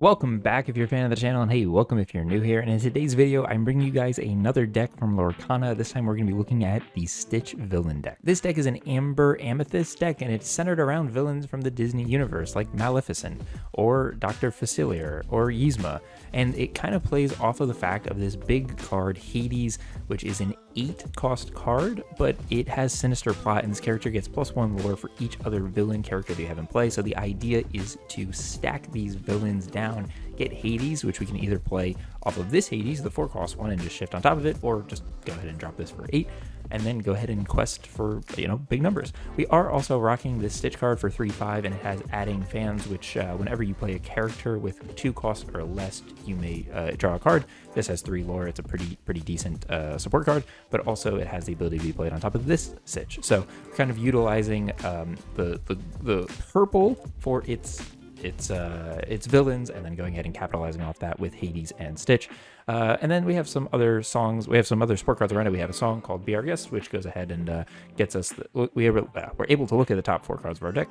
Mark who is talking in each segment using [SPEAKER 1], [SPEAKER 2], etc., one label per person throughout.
[SPEAKER 1] Welcome back if you're a fan of the channel, and hey, welcome if you're new here. And in today's video, I'm bringing you guys another deck from Lorcana. This time we're going to be looking at the Stitch villain deck. This deck is an Amber Amethyst deck, and it's centered around villains from the Disney universe like Maleficent, or Dr. Facilier, or Yzma. And it kind of plays off of the fact of this big card, Hades, which is an 8-cost card, but it has Sinister Plot, and this character gets +1 lore for each other villain character that you have in play. So the idea is to stack these villains down, get Hades, which we can either play off of this Hades, the 4-cost one, and just shift on top of it, or just go ahead and drop this for 8, and then go ahead and quest for, big numbers. We are also rocking this Stitch card for 3/5, and it has adding fans, which whenever you play a character with 2 costs or less, you may draw a card. This has 3 lore. It's a pretty decent support card, but also it has the ability to be played on top of this Stitch. So kind of utilizing the purple for its villains, and then going ahead and capitalizing off that with Hades and Stitch. And then we have some other songs. We have some other support cards around it. We have a song called Be Our Guest, which goes ahead and gets us, we're able to look at the top 4 cards of our deck.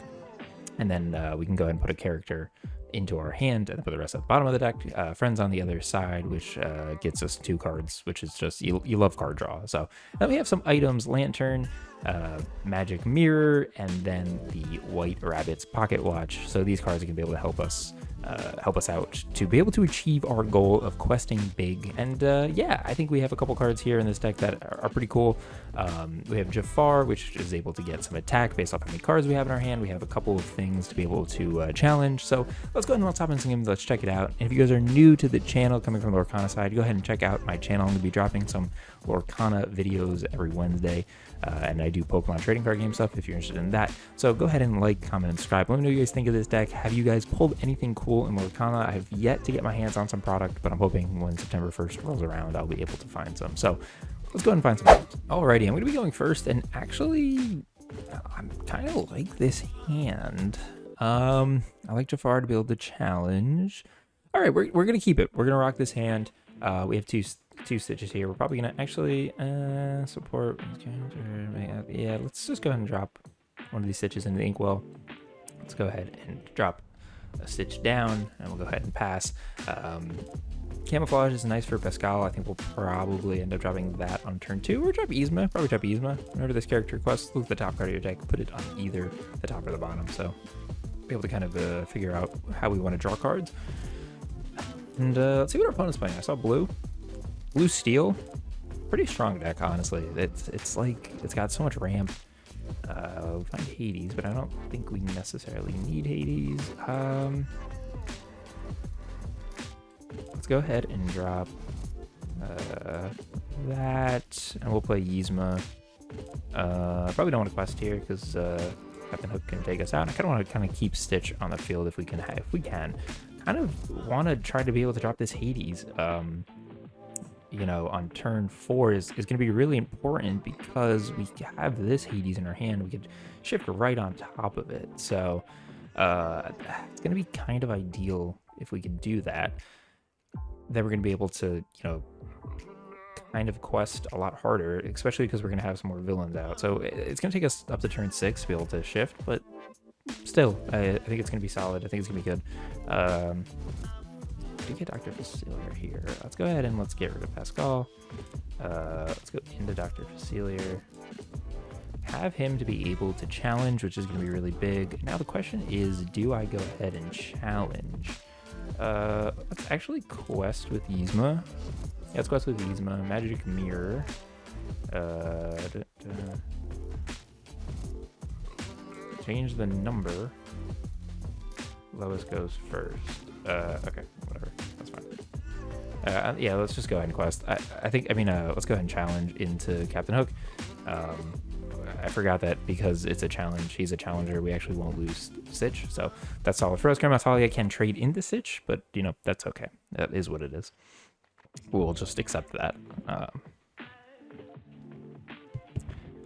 [SPEAKER 1] And then we can go ahead and put a character into our hand and put the rest at the bottom of the deck. Friends on the other side, which gets us 2 cards, which is just, you love card draw. So then we have some items: Lantern, Magic Mirror, and then the White Rabbit's Pocket Watch. So these cards are going to be able to help us out to be able to achieve our goal of questing big. And yeah, I think we have a couple cards here in this deck that are pretty cool. We have Jafar, which is able to get some attack based off how many cards we have in our hand. We have a couple of things to be able to challenge. So let's go ahead and let's hop into some games. Let's check it out. And if you guys are new to the channel, coming from the Lorcana side, go ahead and check out my channel. I'm going to be dropping some Lorcana videos every Wednesday. And I do Pokemon trading card game stuff if you're interested in that. So go ahead and like, comment, and subscribe. Let me know what you guys think of this deck. Have you guys pulled anything cool in Lorcana? I have yet to get my hands on some product, but I'm hoping when September 1st rolls around, I'll be able to find some. So let's go ahead and find some items. Alrighty, I'm going to be going first, and actually, I'm kind of like this hand. I like Jafar to be able to challenge. All right, we're going to keep it. We're going to rock this hand. We have two Stitches here. We're probably gonna actually support. Yeah, let's just go ahead and drop one of these Stitches into the inkwell. Let's go ahead and drop a Stitch down, and we'll go ahead and pass. Camouflage is nice for Pascal. I think we'll probably end up dropping that on turn 2, or drop Yzma. Probably drop Yzma. Whenever this character quests, look at the top card of your deck, put it on either the top or the bottom. So be able to kind of figure out how we want to draw cards. And let's see what our opponent's playing. I saw blue steel. Pretty strong deck, honestly. It's like, it's got so much ramp. We'll find Hades, but I don't think we necessarily need Hades. Let's go ahead and drop that, and we'll play Yzma. Probably don't want to quest here because Captain Hook can take us out. I kind of want to kind of keep Stitch on the field if we can. Kind of want to try to be able to drop this Hades. On turn 4 is going to be really important because we have this Hades in our hand. We could shift right on top of it. So it's going to be kind of ideal if we can do that. Then we're going to be able to, kind of quest a lot harder, especially because we're going to have some more villains out. So it's going to take us up to turn 6 to be able to shift, but still, I think it's going to be solid. I think it's going to be good. To get Dr. Facilier here. Let's go ahead and let's get rid of Pascal. Let's go into Dr. Facilier. Have him to be able to challenge, which is going to be really big. Now the question is, do I go ahead and challenge? Let's actually quest with Yzma. Yeah, let's quest with Yzma. Magic Mirror. Change the number. Lowest goes first. Okay, whatever, that's fine. Yeah, let's just go ahead and quest. Let's go ahead and challenge into Captain Hook. I forgot that because it's a challenge, he's a challenger, we actually won't lose Stitch, so that's solid for us. Grandma Talia can trade into Stitch, but, that's okay. That is what it is. We'll just accept that.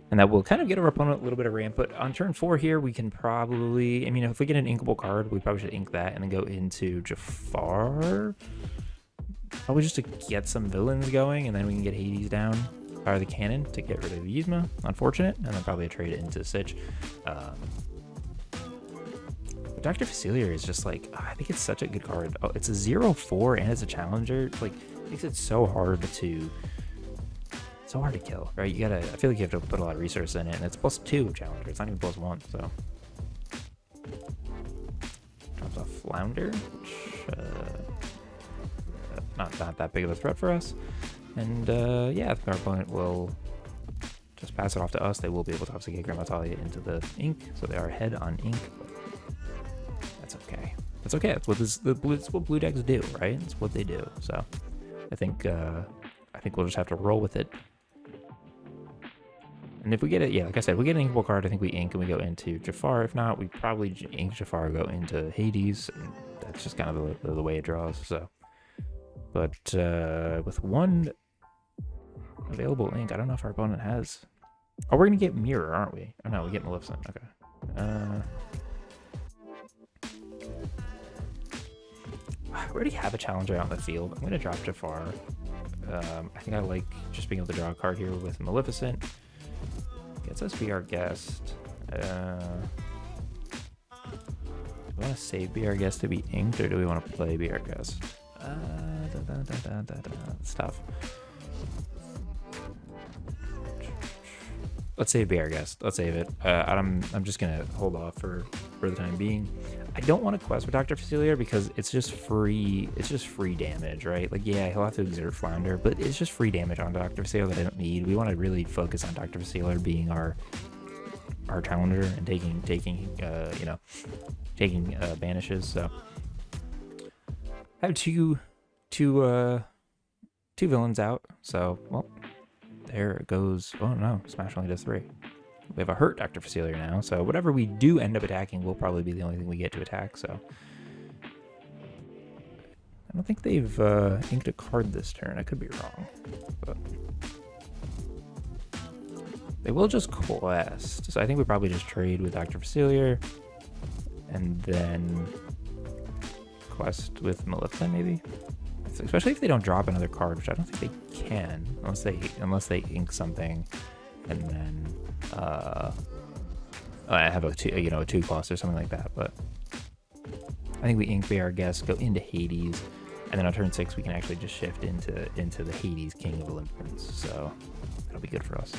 [SPEAKER 1] And that will kind of get our opponent a little bit of ramp. But on turn 4 here, we can probably, if we get an inkable card, we probably should ink that and then go into Jafar. Probably just to get some villains going, and then we can get Hades down. Fire the cannon to get rid of Yzma. Unfortunate. And then probably a trade into Stitch. Dr. Facilier is just like, I think it's such a good card. Oh, it's a 0/4 and it's a challenger. Like, makes it so hard to kill, right? I feel like you have to put a lot of resource in it, and it's +2 challenger. It's not even +1, so. Drops off Flounder, which, not that big of a threat for us. And, yeah, our opponent will just pass it off to us. They will be able to obviously get Grandma Talia into the ink, so they are ahead on ink. That's okay. That's okay. That's what blue decks do, right? It's what they do. So I think we'll just have to roll with it. And if we get it, yeah, like I said, we get an inkable card, I think we ink and we go into Jafar. If not, we probably ink Jafar, go into Hades. And that's just kind of the way it draws. So, but with one available ink, I don't know if our opponent has. Oh, we're gonna get Mirror, aren't we? Oh no, we get Maleficent. Okay. We already have a challenger out in the field. I'm going to drop Jafar. I think I like just being able to draw a card here with Maleficent. Gets us Be Our Guest. Do we want to save Be Our Guest to be inked, or do we want to play Be Our Guest? It's tough. Let's save Be Our Guest. Let's save it. I'm just going to hold off for the time being. I don't want to quest with Dr. Facilier because it's just free. It's just free damage, right? Like, yeah, he'll have to exert Flounder, but it's just free damage on Dr. Facilier that I don't need. We want to really focus on Dr. Facilier being our challenger and taking banishes. So I have two villains out. So, well, there it goes. Oh no, Smash only does 3. We have a hurt Dr. Facilier now, so whatever we do end up attacking will probably be the only thing we get to attack, so. I don't think they've inked a card this turn. I could be wrong, but they will just quest. So I think we probably just trade with Dr. Facilier and then quest with Maleficent, maybe? Especially if they don't drop another card, which I don't think they can, unless they ink something and then I have a 2 cost or something like that. But I think we ink Be Our Guest, go into Hades, and then on turn 6 we can actually just shift into the Hades King of Olympus. So that'll be good for us.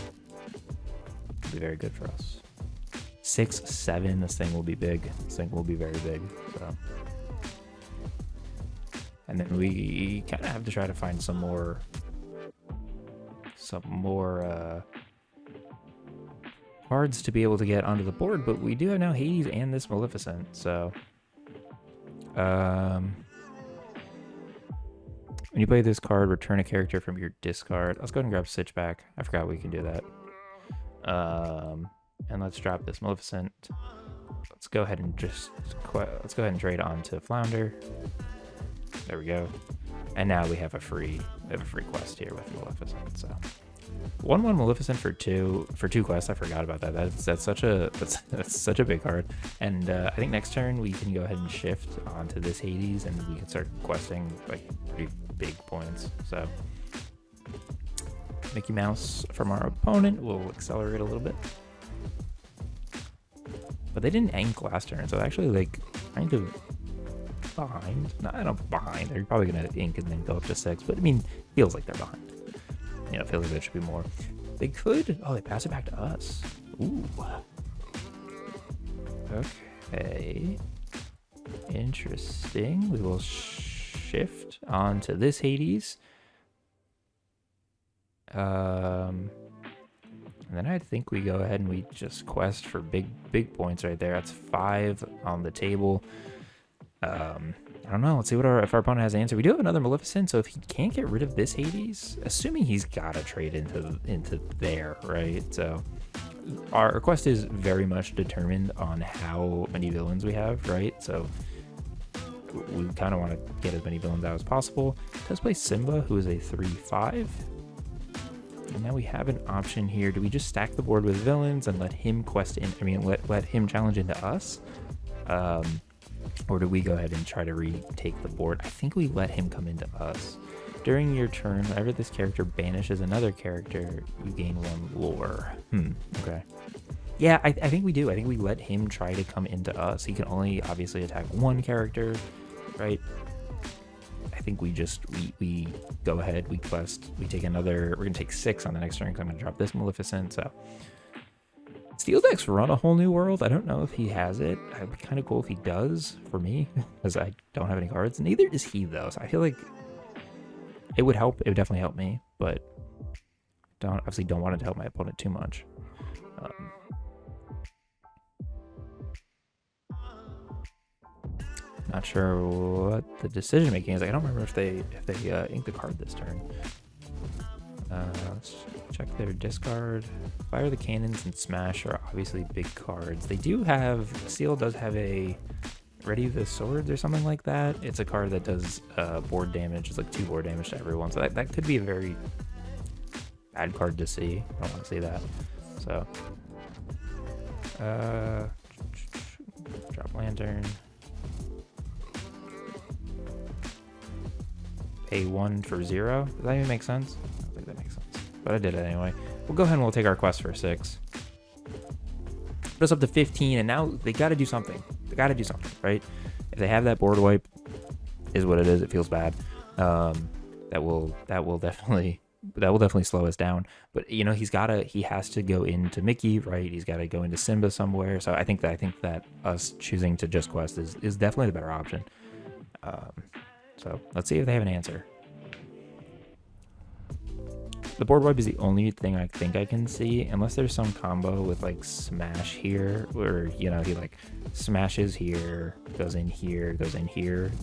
[SPEAKER 1] It'll be very good for us. 6, 7. This thing will be big. This thing will be very big. So, and then we kind of have to try to find some more cards to be able to get onto the board, but we do have now Hades and this Maleficent, so when you play this card, return a character from your discard. Let's go ahead and grab Stitch back. I forgot we can do that. And let's drop this Maleficent. Let's go ahead and trade onto Flounder. There we go. And now we have a free quest here with Maleficent. So 1/1 Maleficent for two quests. I forgot about that. That's such a big card. And I think next turn we can go ahead and shift onto this Hades, and we can start questing like pretty big points. So Mickey Mouse from our opponent will accelerate a little bit. But they didn't ink last turn, so actually like kind of behind. Not behind. They're probably gonna ink and then go up to 6, but I mean, feels like they're behind. You know, feels like there should be more. They could. Oh, they pass it back to us. Ooh. Okay. Interesting. We will shift onto this Hades. And then I think we go ahead and we just quest for big points right there. That's 5 on the table. I don't know. Let's see if our opponent has an answer. We do have another Maleficent, so if he can't get rid of this Hades, assuming he's got to trade into there, right? So our quest is very much determined on how many villains we have, right? So we kind of want to get as many villains out as possible. Let's play Simba, who is a 3/5. And now we have an option here. Do we just stack the board with villains and let him quest in? I mean, let him challenge into us? Or do we go ahead and try to retake the board? I think we let him come into us. During your turn, whenever this character banishes another character, you gain 1 lore. Okay. Yeah, I think we do. I think we let him try to come into us. He can only obviously attack one character, right? I think we go ahead, we quest, we take another, we're going to take 6 on the next turn because I'm going to drop this Maleficent, so. Steel decks run a whole new world. I don't know if he has it. It'd be kind of cool if he does, for me, because I don't have any cards. Neither does he, though, so I feel like it would help. It would definitely help me, but obviously don't want it to help my opponent too much. Not sure what the decision making is. I don't remember if they ink the card this turn. Let's check their discard. Fire the Cannons and Smash are obviously big cards. They do have, Seal does have a Ready the Swords or something like that. It's a card that does board damage. It's like 2 board damage to everyone. So that could be a very bad card to see. I don't want to see that. So, drop Lantern. Pay 1 for 0. Does that even make sense? I don't think that makes sense. But I did it anyway. We'll go ahead and we'll take our quest for 6. Put us up to 15, and now they got to do something. They got to do something, right? If they have that board wipe, is what it is. It feels bad. That will definitely slow us down. But you know, he has to go into Mickey, right? He's got to go into Simba somewhere. So I think that us choosing to just quest is definitely the better option. So let's see if they have an answer. The board wipe is the only thing I think I can see, unless there's some combo with like smash here, where you know he like smashes here, goes in here,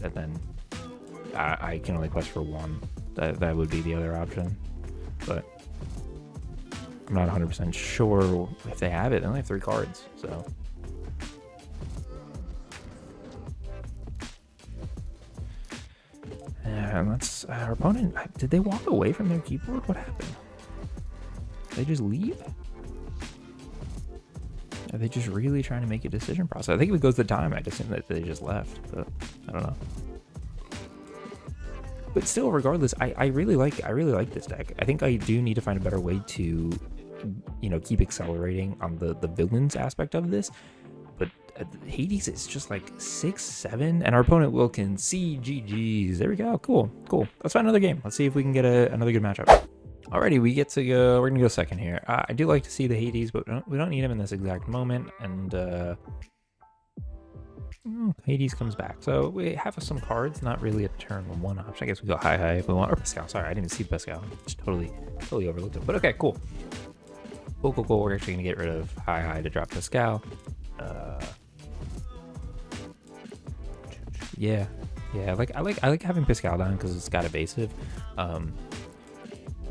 [SPEAKER 1] and then I can only quest for 1. That would be the other option, but I'm not 100% sure if they have it. They only have 3 cards, so. And that's our opponent. Did they walk away from their keyboard? What happened? Did they just leave? Are they just really trying to make a decision process? I think if it goes to time, I'd assume that they just left, but I don't know. But still, regardless, I really like this deck. I think I do need to find a better way to, you know, keep accelerating on the villains aspect of this. But Hades is just like 6-7, and our opponent will concede. GG's. There we go. Cool. Let's find another game. Let's see if we can get another good matchup. Alrighty, we get to go. We're gonna go second here. I do like to see the Hades, but we don't need him in this exact moment. And Hades comes back, so we have some cards. Not really a turn 1 option. I guess we go Heihei if we want, or Pascal. Sorry, I didn't even see Pascal. Just totally overlooked it. But okay, cool. We're actually gonna get rid of Heihei to drop Pascal. Yeah, I like having Pascal down because it's got evasive.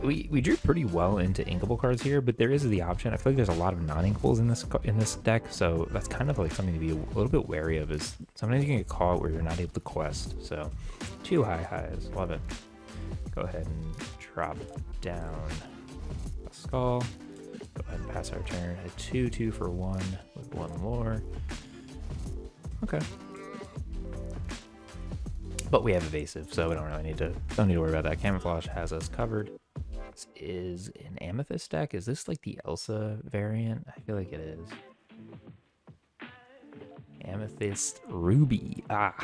[SPEAKER 1] We drew pretty well into inkable cards here, but there is the option. I feel like there's a lot of non-inkables in this deck, so that's kind of like something to be a little bit wary of. Is sometimes you can get caught where you're not able to quest. So 2 Heihei's, love it. Go ahead and drop down Pascal. Go ahead and pass our turn. A 2/2 for 1 with 1 more. Okay. But we have evasive, so we don't really need to worry about that. Camouflage has us covered. This is an Amethyst deck. Is this like the Elsa variant? I feel like it is. Amethyst Ruby. Ah,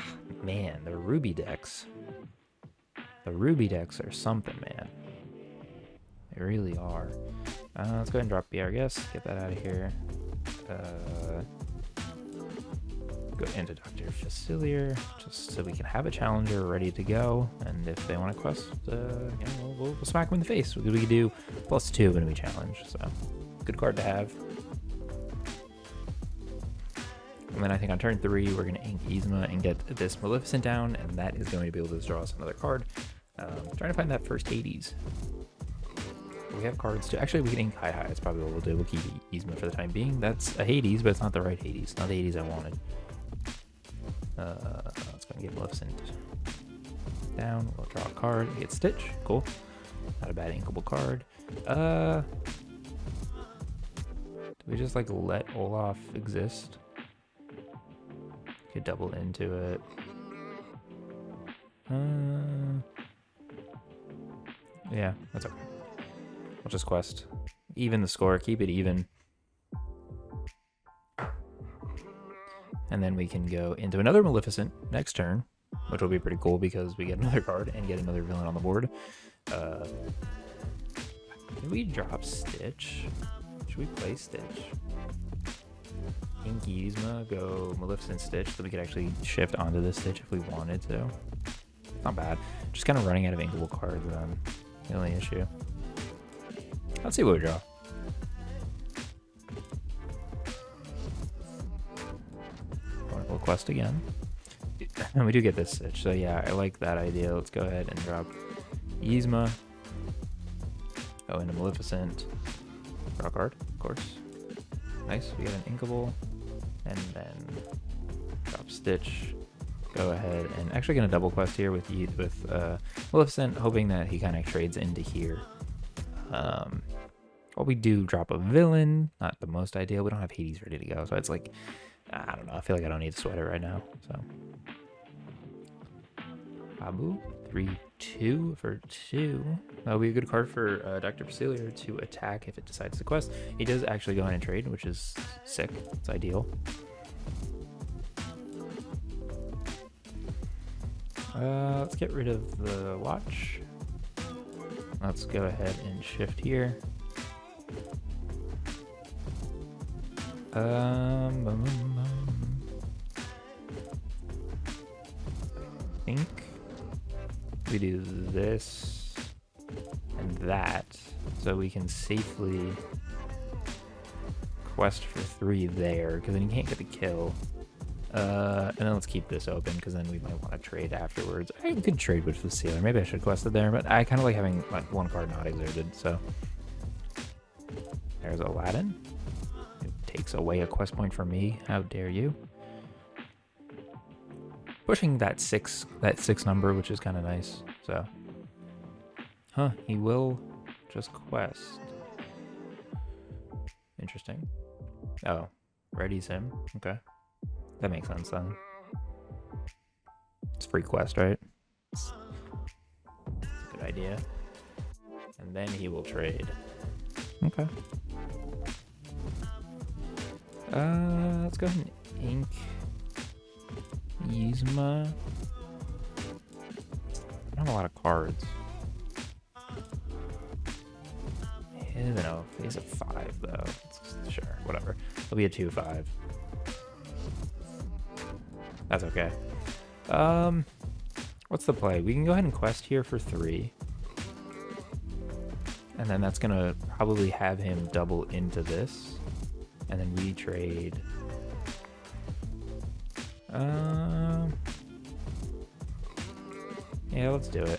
[SPEAKER 1] man, the Ruby decks. The Ruby decks are something, man. They really are. Let's go ahead and drop BR, I guess. Get that out of here. Go into Dr. Facilier, just so we can have a challenger ready to go. And if they want to quest, we'll smack them in the face. We can do +2 when we challenge. So, good card to have. And then I think on turn 3, we're going to ink Yzma and get this Maleficent down, and that is going to be able to draw us another card. Trying to find that first Hades. We have cards too. Actually, we can ink Heihei. That's probably what we'll do. We'll keep Yzma for the time being. That's a Hades, but it's not the right Hades. Not the Hades I wanted. Let's go and get Maleficent down. We'll draw a card. Get Stitch. Cool. Not a bad inkable card. Do we just like let Olaf exist? Could double into it. Yeah, that's okay. We'll just quest. Even the score. Keep it even. And then we can go into another Maleficent next turn, which will be pretty cool because we get another card and get another villain on the board. Can we drop Stitch? Should we play Stitch? Ink Yzma, go Maleficent Stitch, so we could actually shift onto this Stitch if we wanted to. Not bad. Just kind of running out of inkable cards, the only issue. Let's see what we draw. We'll quest again. And we do get this Stitch, so yeah, I like that idea. Let's go ahead and drop Yzma. Go into Maleficent. Draw a card, of course. Nice, we get an inkable. And then drop Stitch. Go ahead and actually gonna double quest here with Maleficent, hoping that he kind of trades into here. Well, we do drop a villain, not the most ideal. We don't have Hades ready to go, so it's like, I don't know. I feel like I don't need to sweat it right now. So, Abu 3/2 for 2. That'll be a good card for Dr. Facilier to attack if it decides to quest. He does actually go ahead and trade, which is sick. It's ideal. Let's get rid of the watch. Let's go ahead and shift here. I think we do this and that so we can safely quest for 3 there, because then you can't get the kill. And then let's keep this open because then we might want to trade afterwards. I could trade with Facilier. Maybe I should quest it there, but I kind of like having like one card not exerted. So there's Aladdin. It takes away a quest point from me. How dare you? Pushing that six number, which is kind of nice. So, he will just quest. Interesting. Oh, readies him. Okay. That makes sense then. It's free quest, right? That's a good idea. And then he will trade. Okay. Let's go ahead and ink Yzma. I don't have a lot of cards. I don't know. He's a 5 though. Sure, whatever. It'll be a 2/5. That's okay. What's the play? We can go ahead and quest here for 3. And then that's gonna probably have him double into this. And then we trade. Yeah, let's do it.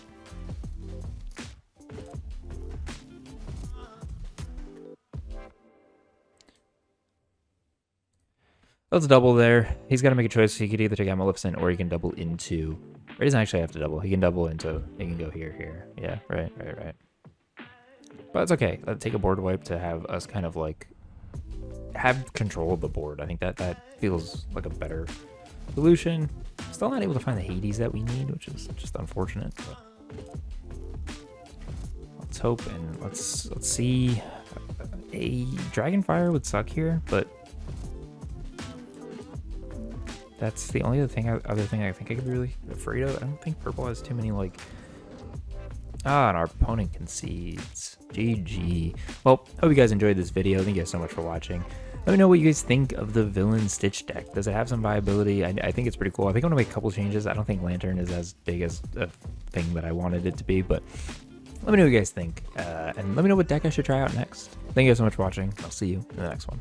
[SPEAKER 1] Let's double there. He's got to make a choice. He could either take out Maleficent or he can double into. Or he doesn't actually have to double. He can double into. He can go here. Yeah, right. But it's okay. Let's take a board wipe to have us kind of like have control of the board. I think that feels like a better solution. Still not able to find the Hades that we need, which is just unfortunate. But let's hope and let's see. A Dragonfire would suck here, but that's the only other thing I think I could be really afraid of. I don't think purple has too many like. And our opponent concedes. GG. Well, hope you guys enjoyed this video. Thank you guys so much for watching. Let me know what you guys think of the villain Stitch deck. Does it have some viability? I think it's pretty cool. I think I'm gonna make a couple changes. I don't think Lantern is as big as a thing that I wanted it to be, but let me know what you guys think. And let me know what deck I should try out next. Thank you guys so much for watching. I'll see you in the next one.